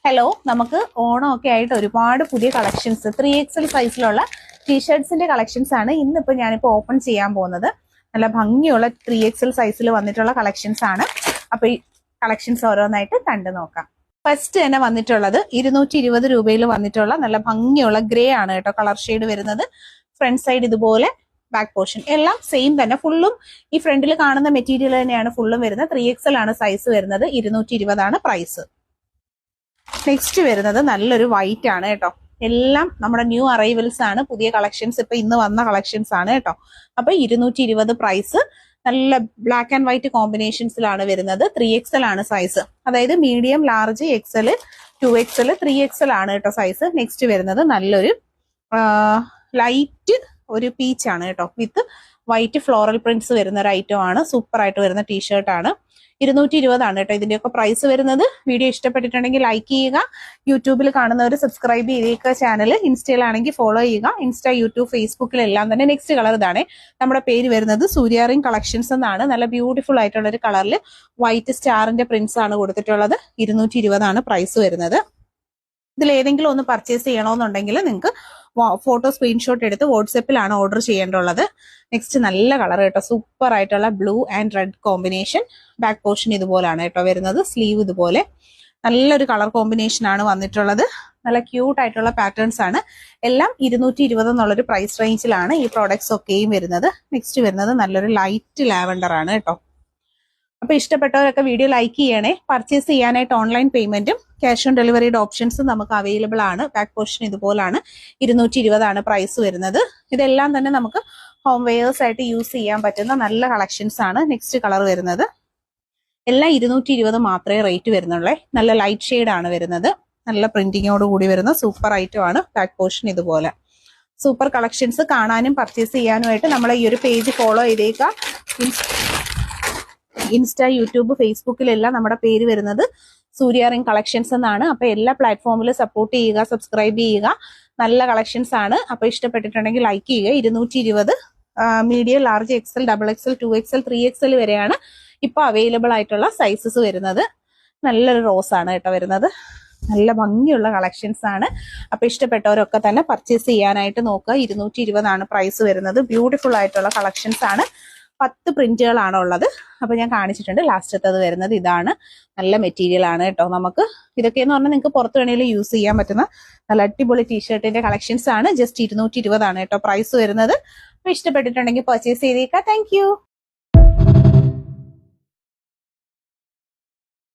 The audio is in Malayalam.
ഹലോ, നമുക്ക് ഓണമൊക്കെ ആയിട്ട് ഒരുപാട് പുതിയ കളക്ഷൻസ് 3XL സൈസിലുള്ള ടീഷർട്സിന്റെ കളക്ഷൻസ് ആണ് ഇന്നിപ്പോ ഞാനിപ്പോ ഓപ്പൺ ചെയ്യാൻ പോകുന്നത്. നല്ല ഭംഗിയുള്ള 3XL സൈസിൽ വന്നിട്ടുള്ള കളക്ഷൻസ് ആണ്. അപ്പൊ ഈ കളക്ഷൻസ് ഓരോന്നായിട്ട് കണ്ടു നോക്കാം. ഫസ്റ്റ് തന്നെ വന്നിട്ടുള്ളത് 220 രൂപയിൽ വന്നിട്ടുള്ള നല്ല ഭംഗിയുള്ള ഗ്രേ ആണ് കേട്ടോ കളർ ഷെയ്ഡ് വരുന്നത്. ഫ്രണ്ട് സൈഡ് ഇതുപോലെ, ബാക്ക് പോർഷൻ എല്ലാം സെയിം തന്നെ. ഫുള്ളും ഈ ഫ്രണ്ടിൽ കാണുന്ന മെറ്റീരിയൽ തന്നെയാണ് ഫുള്ളും വരുന്നത്. 3XL ആണ് സൈസ് വരുന്നത്. 220 ആണ് പ്രൈസ്. നെക്സ്റ്റ് വരുന്നത് നല്ലൊരു വൈറ്റ് ആണ് കേട്ടോ. എല്ലാം നമ്മുടെ ന്യൂ അറൈവൽസ് ആണ്, പുതിയ കളക്ഷൻസ്, ഇപ്പൊ ഇന്ന് വന്ന കളക്ഷൻസ് ആണ് കേട്ടോ. അപ്പൊ 220 പ്രൈസ്. നല്ല ബ്ലാക്ക് ആൻഡ് വൈറ്റ് കോമ്പിനേഷൻസിലാണ് വരുന്നത്. 3XL ആണ് സൈസ്, അതായത് medium, large, XL, 2XL, 3XL ആണ് കേട്ടോ സൈസ്. നെക്സ്റ്റ് വരുന്നത് നല്ലൊരു ലൈറ്റ് ഒരു പീച്ച് ആണ് കേട്ടോ, വിത്ത് വൈറ്റ് ഫ്ലോറൽ പ്രിന്റ്സ് വരുന്ന ഒരു ഐറ്റം ആണ്. സൂപ്പർ ആയിട്ട് വരുന്ന ടീഷർട്ട് ആണ്. 220 ആണ് കേട്ടോ ഇതിന്റെയൊക്കെ പ്രൈസ് വരുന്നത്. വീഡിയോ ഇഷ്ടപ്പെട്ടിട്ടുണ്ടെങ്കിൽ ലൈക്ക് ചെയ്യുക. യൂട്യൂബിൽ കാണുന്നവർ സബ്സ്ക്രൈബ് ചെയ്തേക്കുക ചാനൽ. ഇൻസ്റ്റയിലാണെങ്കിൽ ഫോളോ ചെയ്യുക. ഇൻസ്റ്റ, യൂട്യൂബ്, ഫേസ്ബുക്കിലെല്ലാം തന്നെ. നെക്സ്റ്റ് കളർ ഇതാണ്. നമ്മുടെ പേര് വരുന്നത് സൂര്യ റിംഗ് കളക്ഷൻസ് എന്നാണ്. നല്ല ബ്യൂട്ടിഫുൾ ആയിട്ടുള്ള ഒരു കളറിൽ വൈറ്റ് സ്റ്റാറിന്റെ പ്രിന്റ്സ് ആണ് കൊടുത്തിട്ടുള്ളത്. 220 ആണ് പ്രൈസ് വരുന്നത്. ഇതിൽ ഏതെങ്കിലും ഒന്ന് പർച്ചേസ് ചെയ്യണമെന്നുണ്ടെങ്കിൽ നിങ്ങൾക്ക് ഫോട്ടോ സ്ക്രീൻഷോട്ട് എടുത്ത് വാട്സപ്പിലാണ് ഓർഡർ ചെയ്യേണ്ടുള്ളത്. നെക്സ്റ്റ് നല്ല കളർ കേട്ടോ, സൂപ്പർ ആയിട്ടുള്ള blue and red combination. Back portion ഇതുപോലാണ് കേട്ടോ വരുന്നത്. സ്ലീവ് ഇതുപോലെ നല്ലൊരു കളർ കോമ്പിനേഷൻ ആണ് വന്നിട്ടുള്ളത്. നല്ല ക്യൂട്ട് ആയിട്ടുള്ള പാറ്റേൺസ് ആണ്. എല്ലാം 220 എന്നുള്ളൊരു പ്രൈസ് റേഞ്ചിലാണ് ഈ പ്രോഡക്ട്സ് ഒക്കെയും വരുന്നത്. നെക്സ്റ്റ് വരുന്നത് നല്ലൊരു ലൈറ്റ് ലാവൻഡർ ആണ് കേട്ടോ. അപ്പൊ ഇഷ്ടപ്പെട്ടവരൊക്കെ വീഡിയോ ലൈക്ക് ചെയ്യണേ. പർച്ചേസ് ചെയ്യാനായിട്ട് ഓൺലൈൻ പേയ്മെന്റും ക്യാഷ് ഓൺ ഡെലിവറിയുടെ ഓപ്ഷൻസും നമുക്ക് അവൈലബിൾ ആണ്. Back portion ഇതുപോലാണ്. 220 ആണ് പ്രൈസ് വരുന്നത്. ഇതെല്ലാം തന്നെ നമുക്ക് ഹോം വെയേഴ്സ് ആയിട്ട് യൂസ് ചെയ്യാൻ പറ്റുന്ന നല്ല കളക്ഷൻസ് ആണ്. നെക്സ്റ്റ് കളർ വരുന്നത് എല്ലാം 220 മാത്രമേ റേറ്റ് വരുന്നുള്ളേ. നല്ല ലൈറ്റ് ഷെയ്ഡ് ആണ് വരുന്നത്. നല്ല പ്രിന്റിങ്ങോട് കൂടി വരുന്ന സൂപ്പർ ഐറ്റം ആണ്. ബാക്ക് പോർഷൻ ഇതുപോലെ. സൂപ്പർ കളക്ഷൻസ് കാണാനും പർച്ചേസ് ചെയ്യാനുമായിട്ട് നമ്മളെ ഈ ഒരു പേജ് ഫോളോ ചെയ്തേക്കാം. ഇൻസ്റ്റ, യൂട്യൂബ്, ഫേസ്ബുക്കിലെല്ലാം നമ്മുടെ പേര് വരുന്നത് സൂര്യ റിംഗ് കളക്ഷൻസ് എന്നാണ്. അപ്പൊ എല്ലാ പ്ലാറ്റ്ഫോമിലും സപ്പോർട്ട് ചെയ്യുക, സബ്സ്ക്രൈബ് ചെയ്യുക. നല്ല കളക്ഷൻസ് ആണ്. അപ്പൊ ഇഷ്ടപ്പെട്ടിട്ടുണ്ടെങ്കിൽ ലൈക്ക് ചെയ്യുക. 220 medium, large, XL, XXL, 2XL, 3XL വരെയാണ് ഇപ്പൊ അവൈലബിൾ ആയിട്ടുള്ള സൈസസ് വരുന്നത്. നല്ലൊരു റോസ് ആണ് കേട്ടോ വരുന്നത്. നല്ല ഭംഗിയുള്ള കളക്ഷൻസ് ആണ്. അപ്പൊ ഇഷ്ടപ്പെട്ടവരൊക്കെ തന്നെ പർച്ചേസ് ചെയ്യാനായിട്ട് നോക്കുക. 220 ആണ് പ്രൈസ് വരുന്നത്. ബ്യൂട്ടിഫുൾ ആയിട്ടുള്ള കളക്ഷൻസ് ആണ്. 10 പ്രിന്റുകളാണ് ഉള്ളത്. അപ്പൊ ഞാൻ കാണിച്ചിട്ടുണ്ട്. ലാസ്റ്റത്തത് വരുന്നത് ഇതാണ്. നല്ല മെറ്റീരിയൽ ആണ് കേട്ടോ. നമുക്ക് ഇതൊക്കെ എന്ന് പറഞ്ഞാൽ നിങ്ങൾക്ക് പുറത്ത് വേണമെങ്കിലും യൂസ് ചെയ്യാൻ പറ്റുന്ന നല്ല അടിപൊളി ടീഷർട്ടിന്റെ കളക്ഷൻസ് ആണ്. ജസ്റ്റ് 220 ആണ് കേട്ടോ പ്രൈസ് വരുന്നത്. അപ്പൊ ഇഷ്ടപ്പെട്ടിട്ടുണ്ടെങ്കിൽ പർച്ചേസ് ചെയ്തേക്കാം. താങ്ക്